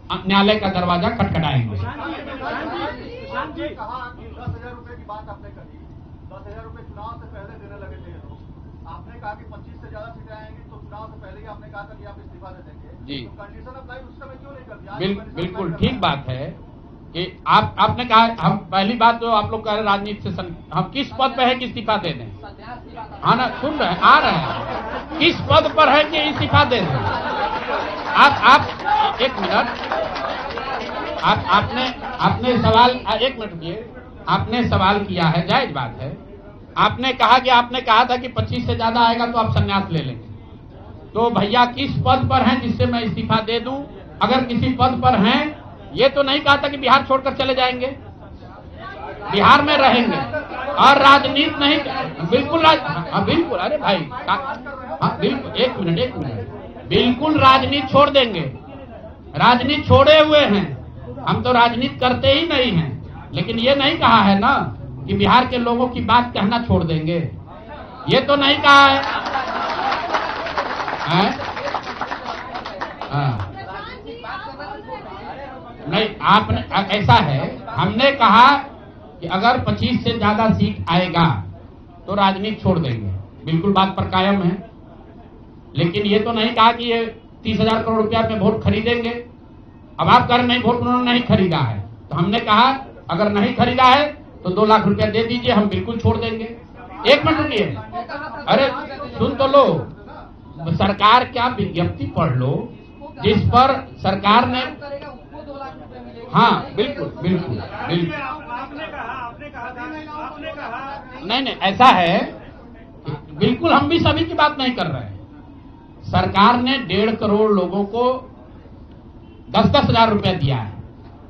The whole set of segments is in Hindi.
न्यायालय का दरवाजा खटखटाएंगे। कहा कि 10,000 रुपए की बात आपने कही, 10,000 रुपए चुनाव से पहले देने लगे थे लोग। आपने कहा कि 25 से ज्यादा सीटें आएंगी तो चुनाव से पहले ही आपने कहा था कि आप इस्तीफा दे देंगे जी। तो कंडीशन अप्लाई उस समय क्यों नहीं कर दिया? बिल्कुल ठीक बात है कि आपने कहा, हम पहली बात तो आप लोग कह रहे राजनीति से हम किस पद पे है कि इस्तीफा दे दें? हाँ ना, सुन रहे हैं, आ रहे हैं, किस पद पर है कि इस्तीफा दे दें? आप एक मिनट, आपने सवाल, एक मिनट रुकिए, आपने सवाल किया है, जायज बात है। आपने कहा था कि 25 से ज्यादा आएगा तो आप संन्यास ले लेंगे। तो भैया किस पद पर हैं जिससे मैं इस्तीफा दे दूं? अगर किसी पद पर हैं, ये तो नहीं कहा था कि बिहार छोड़कर चले जाएंगे, बिहार में रहेंगे और राजनीति नहीं, बिल्कुल बिल्कुल, अरे भाई हाँ बिल्कुल, एक मिनट, बिल्कुल राजनीति छोड़ देंगे, राजनीति छोड़े हुए हैं, हम तो राजनीति करते ही नहीं हैं। लेकिन ये नहीं कहा है ना कि बिहार के लोगों की बात कहना छोड़ देंगे, ये तो नहीं कहा है, नहीं, आपने ऐसा है, हमने कहा कि अगर 25 से ज्यादा सीट आएगा तो राजनीति छोड़ देंगे, बिल्कुल बात पर कायम है। लेकिन ये तो नहीं कहा कि ये 30,000 करोड़ रुपया में वोट खरीदेंगे। अब आप कह रहे नहीं, वोट उन्होंने नहीं खरीदा है, तो हमने कहा अगर नहीं खरीदा है तो 2 लाख रुपया दे दीजिए, हम बिल्कुल छोड़ देंगे। एक मिनट रुकिए, अरे सुन तो लो, सरकार क्या विज्ञप्ति पढ़ लो जिस पर सरकार ने, हाँ बिल्कुल, नहीं ऐसा है, बिल्कुल हम भी सभी की बात नहीं कर रहे हैं। सरकार ने 1.5 करोड़ लोगों को 10-10 हजार रुपया दिया है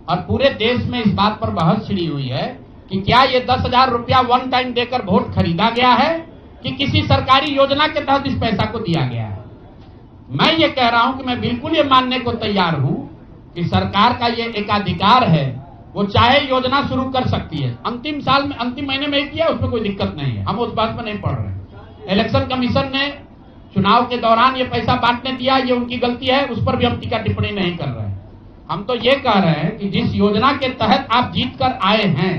और पूरे देश में इस बात पर बहस छिड़ी हुई है कि क्या ये 10,000 रुपया वन टाइम देकर वोट खरीदा गया है कि किसी सरकारी योजना के तहत इस पैसा को दिया गया है। मैं ये कह रहा हूं कि मैं बिल्कुल ये मानने को तैयार हूं कि सरकार का ये एकाधिकार है, वो चाहे योजना शुरू कर सकती है। अंतिम साल में, अंतिम महीने में किया, उसमें कोई दिक्कत नहीं है, हम उस बात में नहीं पड़ रहे। इलेक्शन कमीशन ने चुनाव के दौरान ये पैसा बांटने दिया, ये उनकी गलती है, उस पर भी हम टीका टिप्पणी नहीं कर रहे हैं। हम तो ये कह रहे हैं कि जिस योजना के तहत आप जीत कर आए हैं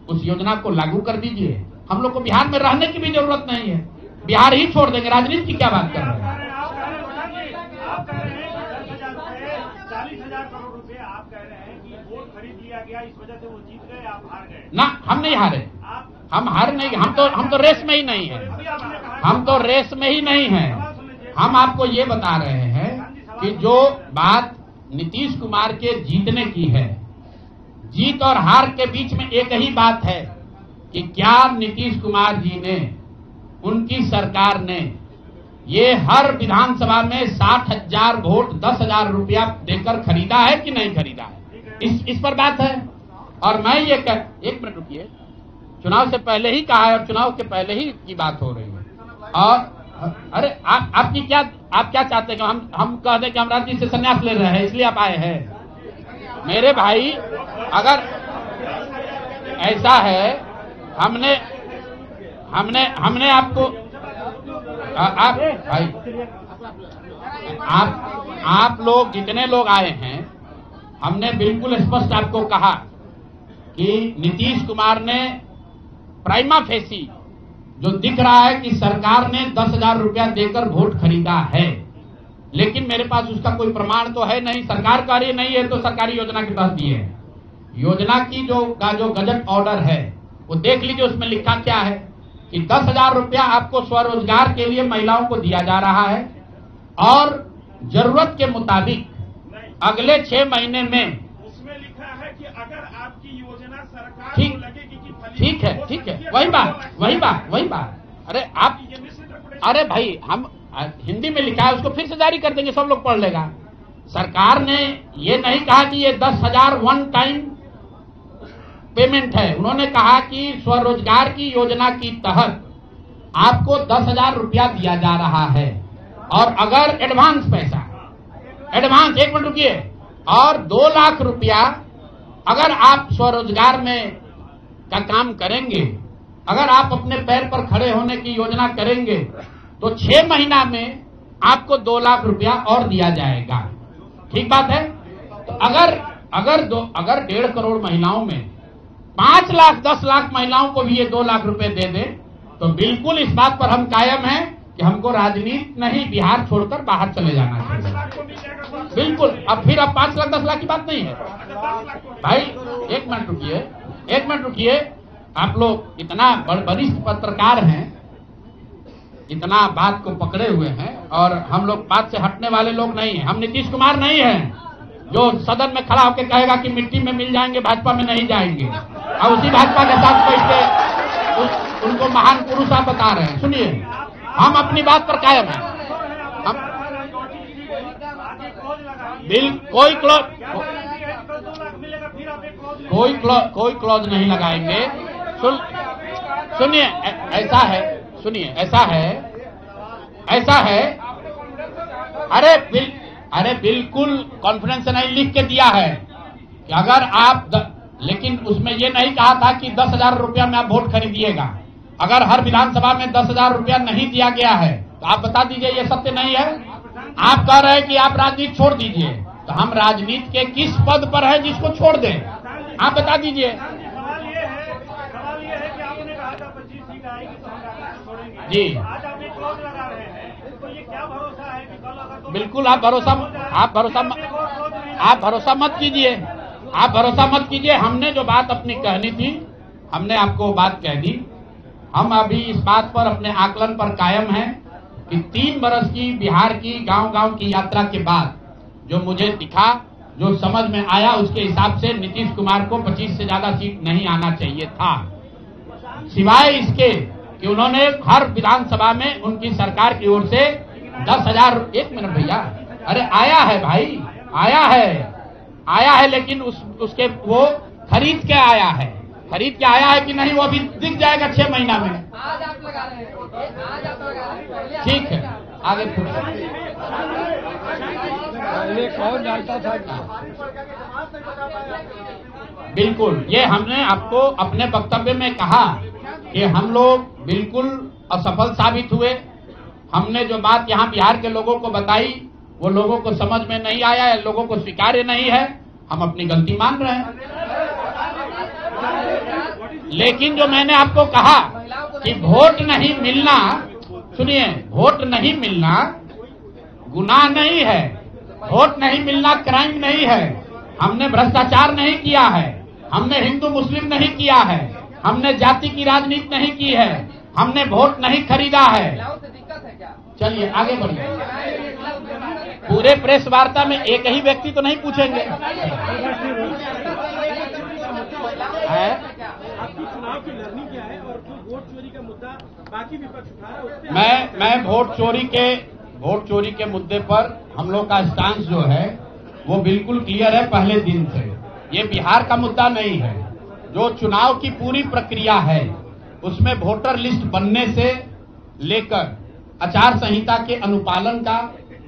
उस योजना को लागू कर दीजिए। हम लोग को बिहार में रहने की भी जरूरत नहीं है, बिहार ही छोड़ देंगे, राजनीति की क्या बात कर रहे हैं? 40,000 करोड़ रुपए आप कह रहे हैं कि वोट खरीद लिया गया, इस वजह से वो जीत गए, आप हार गए। ना, हम नहीं हारे, हम हार नहीं, हम तो रेस में ही नहीं है, हम तो रेस में ही नहीं है। हम आपको ये बता रहे हैं कि जो बात नीतीश कुमार के जीतने की है, जीत और हार के बीच में एक ही बात है कि क्या नीतीश कुमार जी ने, उनकी सरकार ने ये हर विधानसभा में 60,000 वोट 10,000 रुपया देकर खरीदा है कि नहीं खरीदा है, इस पर बात है। और मैं ये एक मिनट रुकिए, चुनाव से पहले ही कहा है और चुनाव के पहले ही की बात हो रही है। और अरे आपकी क्या, आप क्या चाहते हैं कि हम कह दें कि हम राजनीति से संन्यास ले रहे हैं इसलिए आप आए हैं? मेरे भाई, अगर ऐसा है, हमने आपको, आप भाई, आप लोग जितने लोग आए हैं, हमने बिल्कुल स्पष्ट आपको कहा कि नीतीश कुमार ने प्राइमा फेसी जो दिख रहा है कि सरकार ने 10,000 रुपया देकर वोट खरीदा है, लेकिन मेरे पास उसका कोई प्रमाण तो है नहीं। सरकार का ये नहीं है तो सरकारी योजना के तहत दिए है। योजना की जो गजट ऑर्डर है वो देख लीजिए, उसमें लिखा क्या है कि 10,000 रुपया आपको स्वरोजगार के लिए महिलाओं को दिया जा रहा है और जरूरत के मुताबिक अगले 6 महीने में, उसमें लिखा है कि अगर आपकी योजना सरकार ठीक, को लगेगी कि ठीक है, वही बात। अरे भाई, हम हिंदी में लिखा है, उसको फिर से जारी कर देंगे, सब लोग पढ़ लेगा। सरकार ने ये नहीं कहा कि ये 10,000 वन टाइम पेमेंट है, उन्होंने कहा कि स्वरोजगार की योजना की तहत आपको 10,000 रुपया दिया जा रहा है और अगर एडवांस पैसा, एडवांस, एक मिनट रुकिए, और 2 लाख रुपया अगर आप स्वरोजगार में का काम करेंगे, अगर आप अपने पैर पर खड़े होने की योजना करेंगे तो 6 महीना में आपको 2 लाख रुपया और दिया जाएगा। ठीक बात है? तो अगर 1.5 करोड़ महिलाओं में 5 लाख 10 लाख महिलाओं को भी ये 2 लाख रुपए दे दे तो बिल्कुल इस बात पर हम कायम हैं कि हमको राजनीति नहीं, बिहार छोड़कर बाहर चले जाना चाहिए। बिल्कुल। अब 5 लाख 10 लाख की बात नहीं है भाई। एक मिनट रुकिए। आप लोग इतना वरिष्ठ पत्रकार हैं, इतना बात को पकड़े हुए हैं, और हम लोग बात से हटने वाले लोग नहीं हैं। हम नीतीश कुमार नहीं हैं जो सदन में खड़ा होकर कहेगा कि मिट्टी में मिल जाएंगे, भाजपा में नहीं जाएंगे, और उसी भाजपा के साथ बैठ के उनको महान पुरुष आप बता रहे हैं। सुनिए, हम अपनी बात पर कायम हैं। हम कोई क्लॉज नहीं लगाएंगे। सुनिए, ऐसा है। अरे बिल्कुल कॉन्फ्रेंस ने लिख के दिया है कि अगर आप लेकिन उसमें ये नहीं कहा था कि 10,000 रुपया में आप वोट खरीदिएगा। अगर हर विधानसभा में 10,000 रुपया नहीं दिया गया है तो आप बता दीजिए ये सत्य नहीं है। आप कह रहे हैं कि आप राजनीति छोड़ दीजिए, तो हम राजनीति के किस पद पर है जिसको छोड़ दें? आप बता दीजिए। सवाल ये है कि आपने कहा था 25 सीट आएगी तो हम राजनीति छोड़ेंगे। जी, आज आप एक क्लॉज लगा रहे हैं, तो ये क्या भरोसा है कि कल अगर बिल्कुल आप भरोसा मत कीजिए। हमने जो बात अपनी कहनी थी, हमने आपको बात कह दी। हम अभी इस बात पर अपने आकलन पर कायम हैं कि 3 बरस की बिहार की गांव-गांव की यात्रा के बाद जो मुझे दिखा, जो समझ में आया, उसके हिसाब से नीतीश कुमार को 25 से ज्यादा सीट नहीं आना चाहिए था, सिवाय इसके कि उन्होंने हर विधानसभा में उनकी सरकार की ओर से 10,000। एक मिनट भैया, अरे आया है भाई, आया है, लेकिन उसके वो खरीद के आया है कि नहीं वो अभी दिख जाएगा 6 महीना में। आज आप लगा रहे हैं। ठीक है, आगे पहले कौन जानता था? बिल्कुल, ये हमने आपको अपने वक्तव्य में कहा कि हम लोग बिल्कुल असफल साबित हुए। हमने जो बात यहाँ बिहार के लोगों को बताई वो लोगों को समझ में नहीं आया है, लोगों को स्वीकार्य नहीं है। हम अपनी गलती मान रहे हैं। लेकिन जो मैंने आपको कहा कि वोट नहीं मिलना, सुनिए, वोट नहीं मिलना गुनाह नहीं है, वोट नहीं मिलना क्राइम नहीं है। हमने भ्रष्टाचार नहीं किया है, हमने हिंदू मुस्लिम नहीं किया है, हमने जाति की राजनीति नहीं की है, हमने वोट नहीं खरीदा है। चलिए आगे बढ़िए। पूरे प्रेस वार्ता में एक ही व्यक्ति तो नहीं पूछेंगे। आपकी चुनाव की लड़नी क्या है और जो वोट चोरी का मुद्दा बाकी विपक्ष उठा रहा है उस पे मैं वोट चोरी के मुद्दे पर हम लोग का स्टांस जो है वो बिल्कुल क्लियर है पहले दिन से। ये बिहार का मुद्दा नहीं है। जो चुनाव की पूरी प्रक्रिया है उसमें वोटर लिस्ट बनने से लेकर आचार संहिता के अनुपालन का,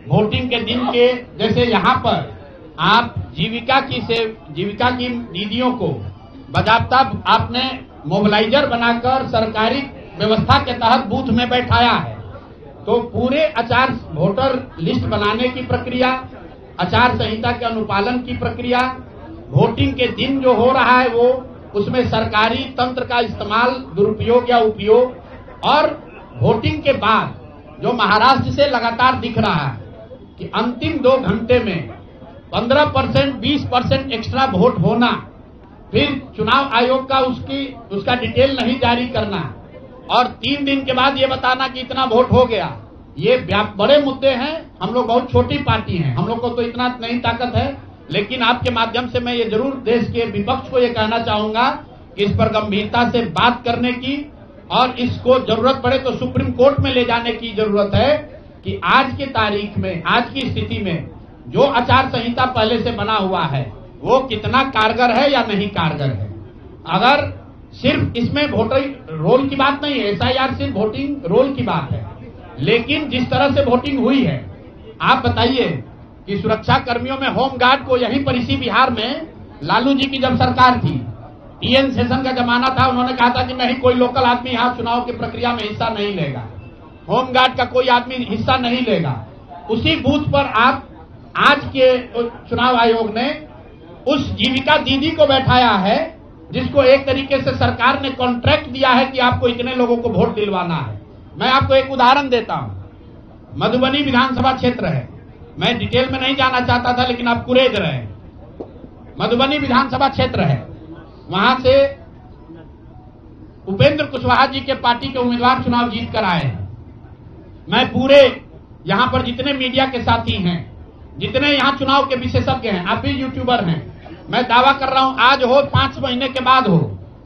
वोटिंग के दिन के, जैसे यहाँ पर आप जीविका की दीदियों को बाकायदा आपने मोबिलाइजर बनाकर सरकारी व्यवस्था के तहत बूथ में बैठाया है। तो पूरे वोटर लिस्ट बनाने की प्रक्रिया, आचार संहिता के अनुपालन की प्रक्रिया, वोटिंग के दिन जो हो रहा है वो, उसमें सरकारी तंत्र का इस्तेमाल, दुरुपयोग या उपयोग, और वोटिंग के बाद जो महाराष्ट्र से लगातार दिख रहा है कि अंतिम 2 घंटे में 15%, 20% एक्स्ट्रा वोट होना, फिर चुनाव आयोग का उसका डिटेल नहीं जारी करना, और 3 दिन के बाद ये बताना कि इतना वोट हो गया। ये बड़े मुद्दे हैं। हम लोग बहुत छोटी पार्टी हैं, हम लोग को तो इतना नहीं ताकत है, लेकिन आपके माध्यम से मैं ये जरूर देश के विपक्ष को ये कहना चाहूंगा कि इस पर गंभीरता से बात करने की, और इसको जरूरत पड़े तो सुप्रीम कोर्ट में ले जाने की जरूरत है कि आज की तारीख में, आज की स्थिति में जो आचार संहिता पहले से बना हुआ है वो कितना कारगर है या नहीं कारगर है। अगर सिर्फ इसमें वोटिंग रोल की बात नहीं है, SIR सिर्फ वोटिंग रोल की बात है, लेकिन जिस तरह से वोटिंग हुई है, आप बताइए कि सुरक्षा कर्मियों में होमगार्ड को यहीं पर इसी बिहार में लालू जी की जब सरकार थी, TN सेशन का जमाना था, उन्होंने कहा था कि नहीं, कोई लोकल आदमी यहाँ चुनाव की प्रक्रिया में हिस्सा नहीं लेगा, होमगार्ड का कोई आदमी हिस्सा नहीं लेगा। उसी बूथ पर आप आज के चुनाव आयोग ने उस जीविका दीदी को बैठाया है जिसको एक तरीके से सरकार ने कॉन्ट्रैक्ट दिया है कि आपको इतने लोगों को वोट दिलवाना है। मैं आपको एक उदाहरण देता हूं। मधुबनी विधानसभा क्षेत्र है, मैं डिटेल में नहीं जाना चाहता था लेकिन आप कुरेद रहे हैं। मधुबनी विधानसभा क्षेत्र है, वहां से उपेंद्र कुशवाहा जी के पार्टी के उम्मीदवार चुनाव जीत कर आए हैं। मैं पूरे यहां पर जितने मीडिया के साथी हैं, जितने यहां चुनाव के विशेषज्ञ हैं, आप भी यूट्यूबर हैं, मैं दावा कर रहा हूं आज हो 5 महीने के बाद हो,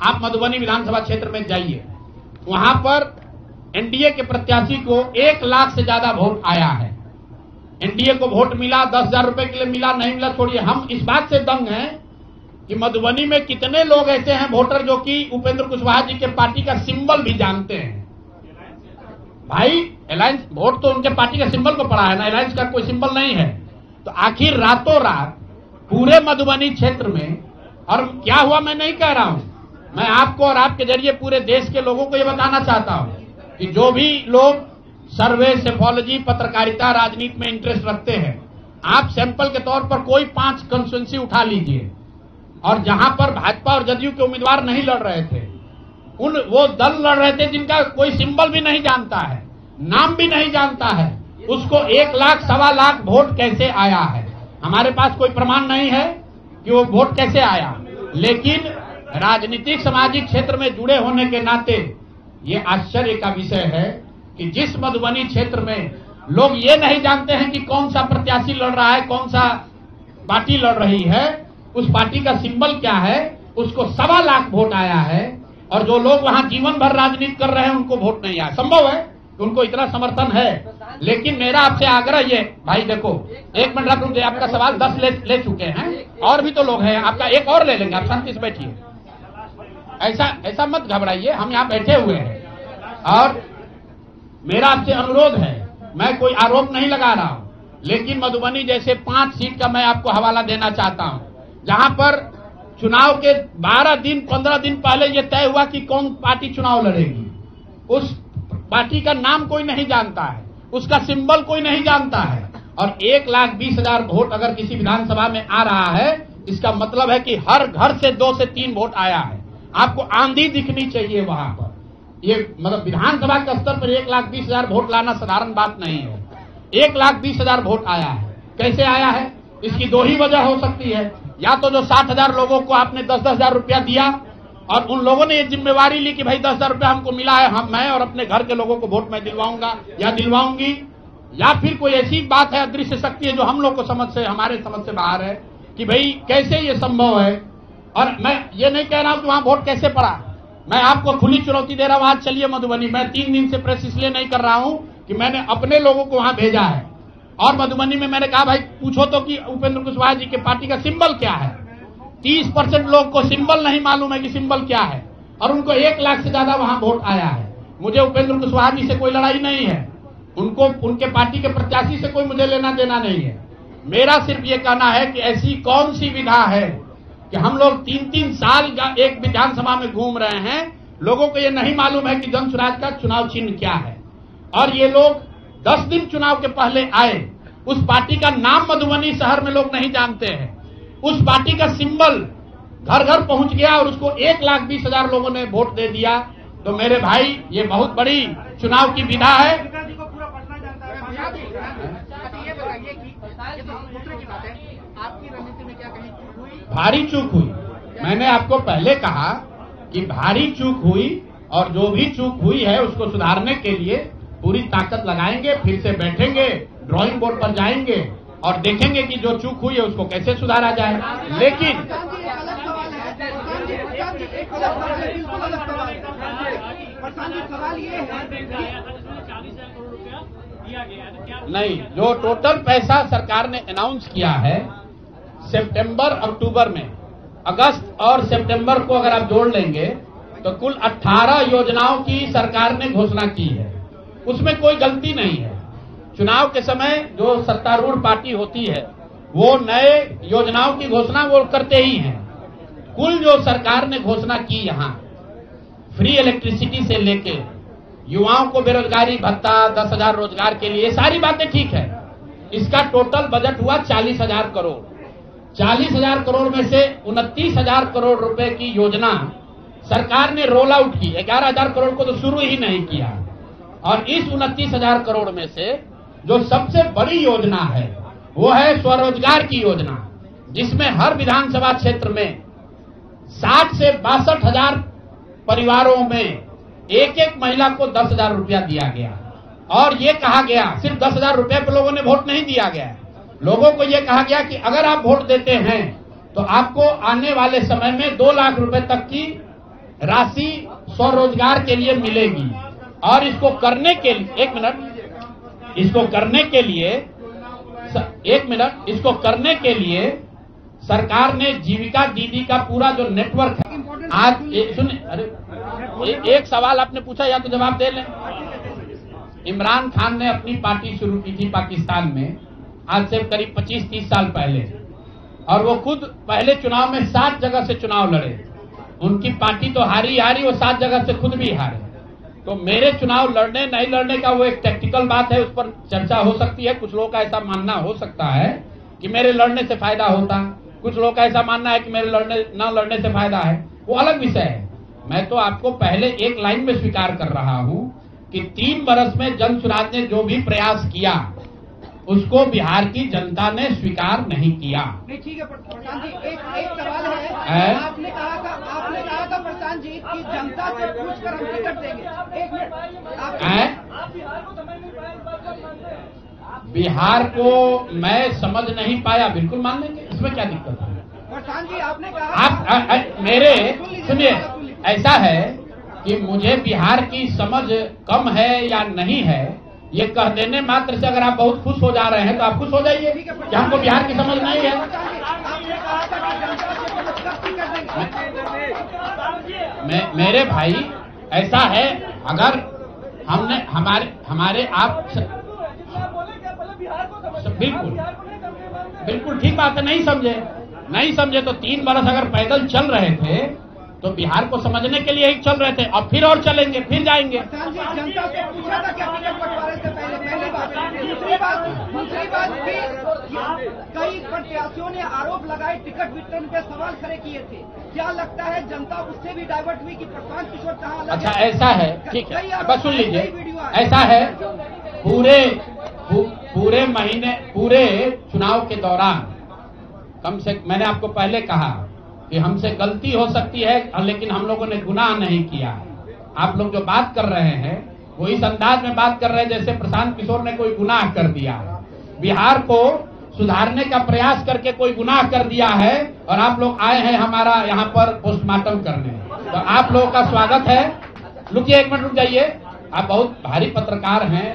आप मधुबनी विधानसभा क्षेत्र में जाइए, वहां पर एनडीए के प्रत्याशी को 1 लाख से ज्यादा वोट आया है। एनडीए को वोट मिला, 10,000 रुपए के लिए मिला, नहीं मिला छोड़िए, हम इस बात से दंग हैं कि मधुबनी में कितने लोग ऐसे हैं वोटर जो कि उपेंद्र कुशवाहा जी के पार्टी का सिंबल भी जानते हैं। भाई अलायंस वोट तो उनके पार्टी के सिंबल को पड़ा है ना, अलायंस का कोई सिंबल नहीं है। तो आखिर रातों रात पूरे मधुबनी क्षेत्र में, और क्या हुआ मैं नहीं कह रहा हूं, मैं आपको और आपके जरिए पूरे देश के लोगों को यह बताना चाहता हूं कि जो भी लोग सर्वे, सेफोलॉजी, पत्रकारिता, राजनीति में इंटरेस्ट रखते हैं, आप सैंपल के तौर पर कोई 5 कंस्टिट्यूएंसी उठा लीजिए, और जहां पर भाजपा और जदयू के उम्मीदवार नहीं लड़ रहे थे, वो दल लड़ रहे थे जिनका कोई सिंबल भी नहीं जानता है, नाम भी नहीं जानता है, उसको 1 लाख, 1.25 लाख वोट कैसे आया है? हमारे पास कोई प्रमाण नहीं है कि वो वोट कैसे आया, लेकिन राजनीतिक सामाजिक क्षेत्र में जुड़े होने के नाते ये आश्चर्य का विषय है कि जिस मधुबनी क्षेत्र में लोग ये नहीं जानते हैं कि कौन सा प्रत्याशी लड़ रहा है, कौन सा पार्टी लड़ रही है, उस पार्टी का सिंबल क्या है, उसको 1.25 लाख वोट आया है। और जो लोग वहां जीवन भर राजनीति कर रहे हैं उनको वोट नहीं आया। संभव है कि उनको इतना समर्थन है, लेकिन मेरा आपसे आग्रह ये, भाई देखो 1 मिनट रुक जाइए, आपका सवाल 10 ले चुके हैं, और भी तो लोग हैं, आपका एक और ले लेंगे, आप शांति से बैठिए, ऐसा मत घबराइए, हम यहाँ बैठे हुए हैं। और मेरा आपसे अनुरोध है, मैं कोई आरोप नहीं लगा रहा हूं, लेकिन मधुबनी जैसे 5 सीट का मैं आपको हवाला देना चाहता हूं, जहां पर चुनाव के 12 दिन 15 दिन पहले यह तय हुआ कि कौन पार्टी चुनाव लड़ेगी। उस पार्टी का नाम कोई नहीं जानता है, उसका सिंबल कोई नहीं जानता है, और 1,20,000 वोट अगर किसी विधानसभा में आ रहा है, इसका मतलब है कि हर घर से 2 से 3 वोट आया है। आपको आंधी दिखनी चाहिए वहां पर। ये मतलब विधानसभा के स्तर पर 1,20,000 वोट लाना साधारण बात नहीं है। 1,20,000 वोट आया है, कैसे आया है? इसकी 2 ही वजह हो सकती है, या तो जो 60,000 लोगों को आपने 10-10,000 रुपया दिया और उन लोगों ने ये जिम्मेवारी ली कि भाई 10,000 रुपया हमको मिला है, मैं और अपने घर के लोगों को वोट मैं दिलवाऊंगा या दिलवाऊंगी, या फिर कोई ऐसी बात है, अदृश्य शक्ति है जो हम लोग को हमारे समझ से बाहर है कि भाई कैसे ये संभव है। और मैं ये नहीं कह रहा हूं कि वहां वोट कैसे पड़ा, मैं आपको खुली चुनौती दे रहा हूं, आज चलिए मधुबनी। मैं 3 दिन से प्रेस इसलिए नहीं कर रहा हूं कि मैंने अपने लोगों को वहां भेजा है, और मधुबनी में मैंने कहा भाई पूछो तो कि उपेंद्र कुशवाहा जी के पार्टी का सिंबल क्या है। 30% लोग को सिंबल नहीं मालूम है कि सिंबल क्या है, और उनको 1 लाख से ज्यादा वहां वोट आया है। मुझे उपेंद्र कुशवाहा जी से कोई लड़ाई नहीं है, उनको उनके पार्टी के प्रत्याशी से कोई मुझे लेना देना नहीं है। मेरा सिर्फ ये कहना है कि ऐसी कौन सी विधा है कि हम लोग 3-3 साल एक विधानसभा में घूम रहे हैं, लोगों को ये नहीं मालूम है कि जन स्वराज का चुनाव चिन्ह क्या है, और ये लोग 10 दिन चुनाव के पहले आए, उस पार्टी का नाम मधुबनी शहर में लोग नहीं जानते हैं, उस पार्टी का सिंबल घर घर पहुंच गया और उसको 1,20,000 लोगों ने वोट दे दिया। तो मेरे भाई ये बहुत बड़ी चुनाव की विधा है। आपकी रणनीति में क्या कहीं चूक हुई? भारी चूक हुई। मैंने आपको पहले कहा कि भारी चूक हुई, और जो भी चूक हुई है उसको सुधारने के लिए पूरी ताकत लगाएंगे, फिर से बैठेंगे, ड्राइंग बोर्ड पर जाएंगे और देखेंगे कि जो चूक हुई है उसको कैसे सुधारा जाए। लेकिन सवाल ये है, नहीं, जो टोटल पैसा सरकार ने अनाउंस किया है सितंबर अक्टूबर में, अगस्त और सितंबर को अगर आप जोड़ लेंगे तो कुल 18 योजनाओं की सरकार ने घोषणा की है। उसमें कोई गलती नहीं है। चुनाव के समय जो सत्तारूढ़ पार्टी होती है वो नए योजनाओं की घोषणा वो करते ही हैं। कुल जो सरकार ने घोषणा की, यहाँ फ्री इलेक्ट्रिसिटी से लेके युवाओं को बेरोजगारी भत्ता, 10,000 रोजगार के लिए, सारी बातें ठीक है। इसका टोटल बजट हुआ 40,000 करोड़। 40,000 करोड़ में से 29,000 करोड़ रुपए की योजना सरकार ने रोल आउट की। 11,000 करोड़ को तो शुरू ही नहीं किया। और इस 29,000 करोड़ में से जो सबसे बड़ी योजना है वो है स्वरोजगार की योजना, जिसमें हर विधानसभा क्षेत्र में 60 से 62,000 परिवारों में एक एक महिला को 10,000 रुपया दिया गया। और ये कहा गया, सिर्फ 10,000 रुपये पर लोगों ने वोट नहीं दिया गया, लोगों को ये कहा गया कि अगर आप वोट देते हैं तो आपको आने वाले समय में 2 लाख रुपए तक की राशि स्वरोजगार के लिए मिलेगी। और इसको करने के लिए इसको करने के लिए सरकार ने जीविका दीदी का पूरा जो नेटवर्क है, आज सुनिए, अरे एक सवाल आपने पूछा या तो जवाब दे लें। इमरान खान ने अपनी पार्टी शुरू की थी पाकिस्तान में, आज से करीब 25-30 साल पहले, और वो खुद पहले चुनाव में 7 जगह से चुनाव लड़े। उनकी पार्टी तो हारी, वो 7 जगह से खुद भी हारे। तो मेरे चुनाव लड़ने नहीं लड़ने का वो एक टेक्निकल बात है, उस पर चर्चा हो सकती है। कुछ लोगों का ऐसा मानना हो सकता है कि मेरे लड़ने से फायदा होता, कुछ लोगों का ऐसा मानना है कि मेरे न लड़ने से फायदा है, वो अलग विषय है। मैं तो आपको पहले एक लाइन में स्वीकार कर रहा हूं कि 3 वर्ष में जन स्वराज ने जो भी प्रयास किया उसको बिहार की जनता ने स्वीकार नहीं किया। ठीक है प्रशांत जी, एक सवाल है। आपने कहा था प्रशांत जी कि जनता से पूछकर हम टिकट देंगे। एक मिनट, आप बिहार को समझ नहीं पाए? बिहार को मैं समझ नहीं पाया, बिल्कुल मान लेंगे, इसमें क्या दिक्कत है? प्रशांत जी आपने कहा, आप मेरे सुनिए, ऐसा है कि मुझे बिहार की समझ कम है या नहीं है, ये कह देने मात्र से अगर आप बहुत खुश हो जा रहे हैं तो आप खुश हो जाइए कि हमको बिहार की समझ नहीं है। मेरे भाई ऐसा है, अगर हमने हमारे आप बिल्कुल ठीक बात है, नहीं समझे तो 3 वर्ष अगर पैदल चल रहे थे तो बिहार को समझने के लिए ही चल रहे थे, और फिर और चलेंगे, फिर जाएंगे। जनता से पूछा था क्या टिकट बंटवारे से पहली बात। दूसरी बात भी कई प्रत्याशियों ने आरोप लगाए, टिकट वितरण पे सवाल खड़े किए थे। क्या लगता है जनता उससे भी डाइवर्ट हुई कि प्रशांत किशोर जहां? अच्छा ऐसा है, ठीक है, बस सुन लीजिए। ऐसा है, पूरे चुनाव के दौरान मैंने आपको पहले कहा कि हमसे गलती हो सकती है, लेकिन हम लोगों ने गुनाह नहीं किया। आप लोग जो बात कर रहे हैं वो इस अंदाज में बात कर रहे हैं जैसे प्रशांत किशोर ने कोई गुनाह कर दिया, बिहार को सुधारने का प्रयास करके कोई गुनाह कर दिया है, और आप लोग आए हैं हमारा यहाँ पर पोस्टमार्टम करने। तो आप लोगों का स्वागत है। रुकिए, 1 मिनट रुक जाइए। आप बहुत भारी पत्रकार हैं,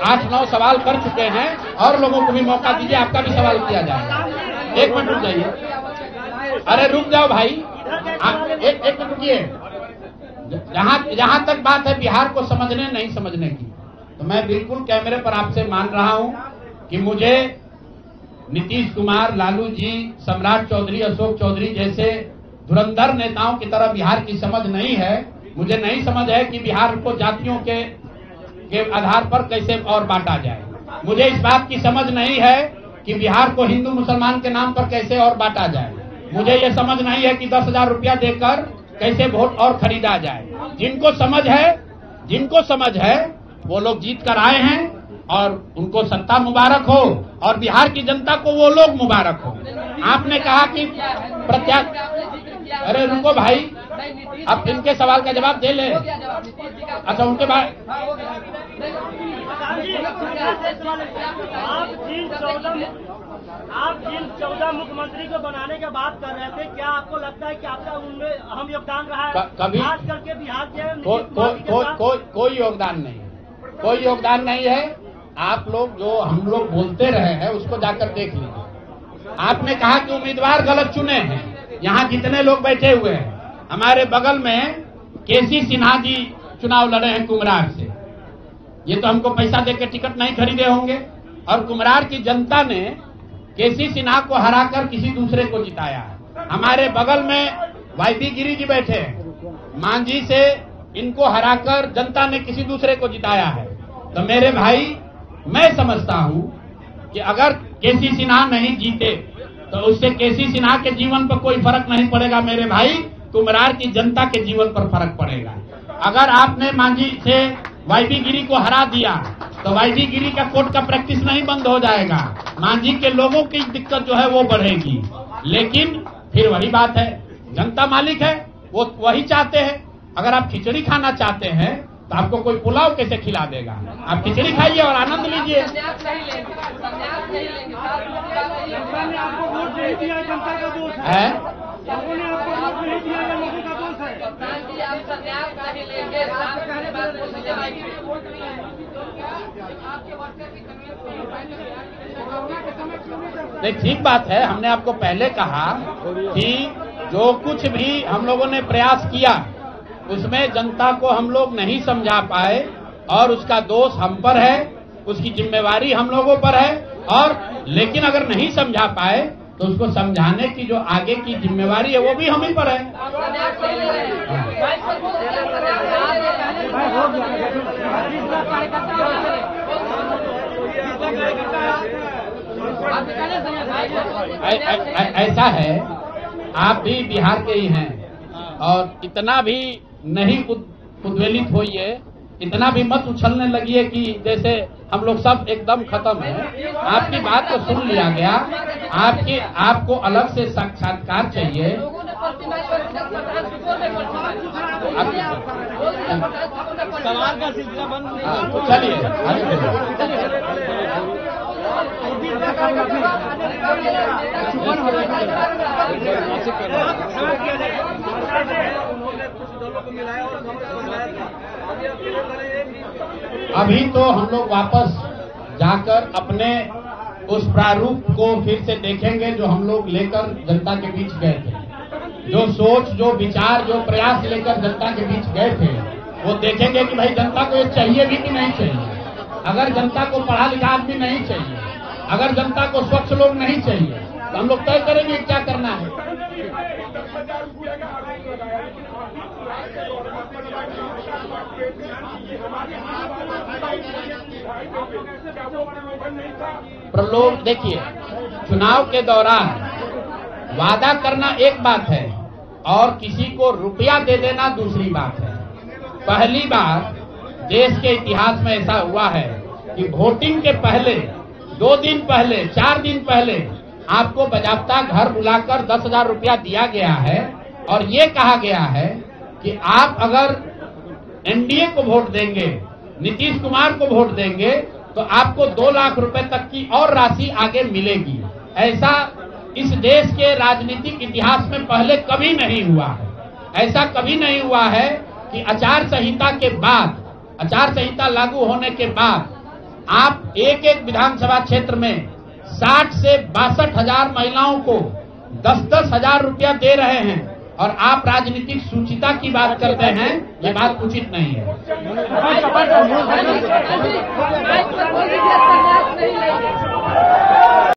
8-9 सवाल कर चुके हैं, और लोगों को भी मौका दीजिए, आपका भी सवाल किया जाएगा। 1 मिनट रुक जाइए। अरे रुक जाओ भाई, एक मिनट रुकिए। जहां तक बात है बिहार को समझने नहीं समझने की, तो मैं बिल्कुल कैमरे पर आपसे मान रहा हूं कि मुझे नीतीश कुमार, लालू जी, सम्राट चौधरी, अशोक चौधरी जैसे धुरंधर नेताओं की तरह बिहार की समझ नहीं है। मुझे नहीं समझ है कि बिहार को जातियों के आधार पर कैसे और बांटा जाए। मुझे इस बात की समझ नहीं है कि बिहार को हिंदू मुसलमान के नाम पर कैसे और बांटा जाए। मुझे ये समझ नहीं है कि 10,000 रुपया देकर कैसे वोट और खरीदा जाए। जिनको समझ है वो लोग जीत कर आए हैं, और उनको सत्ता मुबारक हो, और बिहार की जनता को वो लोग मुबारक हो। आपने कहा कि अरे रुको भाई, अब इनके सवाल का जवाब दे ले। अच्छा, उनके बाद आप जिन 14 मुख्यमंत्री को बनाने की बात कर रहे थे, क्या आपको लगता है कि आपका उनमें अहम योगदान रहा है? कभी खास करके बिहार के कोई योगदान नहीं है। आप लोग जो हम लोग बोलते रहे हैं उसको जाकर देख लीजिए। आपने कहा कि उम्मीदवार गलत चुने हैं। यहाँ जितने लोग बैठे हुए हैं, हमारे बगल में केसी सिन्हा जी चुनाव लड़े हैं कुम्हरार से। ये तो हमको पैसा देकर टिकट नहीं खरीदे होंगे, और कुम्हरार की जनता ने केसी सिन्हा को हराकर किसी दूसरे को जिताया है। हमारे बगल में वाईबी गिरी जी बैठे हैं, मांझी से इनको हराकर जनता ने किसी दूसरे को जिताया है। तो मेरे भाई, मैं समझता हूं कि अगर केसी सिन्हा नहीं जीते तो उससे केसी सिन्हा के जीवन पर कोई फर्क नहीं पड़ेगा मेरे भाई, कुम्हरार की जनता के जीवन पर फर्क पड़ेगा। अगर आपने मांझी से वाईबी गिरी को हरा दिया तो वाईबी गिरी का कोर्ट का प्रैक्टिस नहीं बंद हो जाएगा, मांझी के लोगों की दिक्कत जो है वो बढ़ेगी। लेकिन फिर वही बात है, जनता मालिक है, वो वही चाहते हैं। अगर आप खिचड़ी खाना चाहते हैं तो आपको कोई पुलाव कैसे खिला देगा? आप खिचड़ी खाइए और आनंद लीजिए। जनता ने आपको वोट नहीं दिया, जनता का दोष है। लोगों ने आपको वोट नहीं दिया, लोगों का दोष है। आप संन्यास नहीं लेंगे, नहीं, ठीक बात है। हमने आपको पहले कहा कि जो कुछ भी हम लोगों ने प्रयास किया उसमें जनता को हम लोग नहीं समझा पाए और उसका दोष हम पर है, उसकी जिम्मेवारी हम लोगों पर है। और लेकिन अगर नहीं समझा पाए तो उसको समझाने की जो आगे की जिम्मेवारी है वो भी हम ही पर है। ऐसा है, आप भी बिहार के ही हैं और इतना भी नहीं उद्वेलित होइए, इतना भी मत उछलने लगिए कि जैसे हम लोग सब एकदम खत्म है। आपकी बात को सुन लिया गया, आपको अलग से साक्षात्कार चाहिए। सवाल का सिलसिला बंद। चलिए अभी तो हम लोग वापस जाकर अपने उस प्रारूप को फिर से देखेंगे जो हम लोग लेकर जनता के बीच गए थे। जो सोच, जो विचार, जो प्रयास लेकर जनता के बीच गए थे वो देखेंगे कि भाई जनता को ये चाहिए भी कि नहीं चाहिए। अगर जनता को पढ़ा लिखा आदमी नहीं चाहिए, अगर जनता को स्वच्छ लोग नहीं चाहिए तो हम लोग तय करेंगे क्या करना है। प्रलोभ, देखिए, चुनाव के दौरान वादा करना एक बात है और किसी को रुपया दे देना दूसरी बात है। पहली बार देश के इतिहास में ऐसा हुआ है कि वोटिंग के पहले 2 दिन पहले, 4 दिन पहले आपको बजाबता घर बुलाकर 10,000 रुपया दिया गया है और ये कहा गया है कि आप अगर एनडीए को वोट देंगे, नीतीश कुमार को वोट देंगे तो आपको 2 लाख रुपए तक की और राशि आगे मिलेगी। ऐसा इस देश के राजनीतिक इतिहास में पहले कभी नहीं हुआ है। ऐसा कभी नहीं हुआ है कि आचार संहिता के बाद, आचार संहिता लागू होने के बाद आप एक एक विधानसभा क्षेत्र में 60 से 62,000 महिलाओं को 10-10 हजार रुपया दे रहे हैं और आप राजनीतिक सूचिता की बात करते हैं। ये बात उचित नहीं है।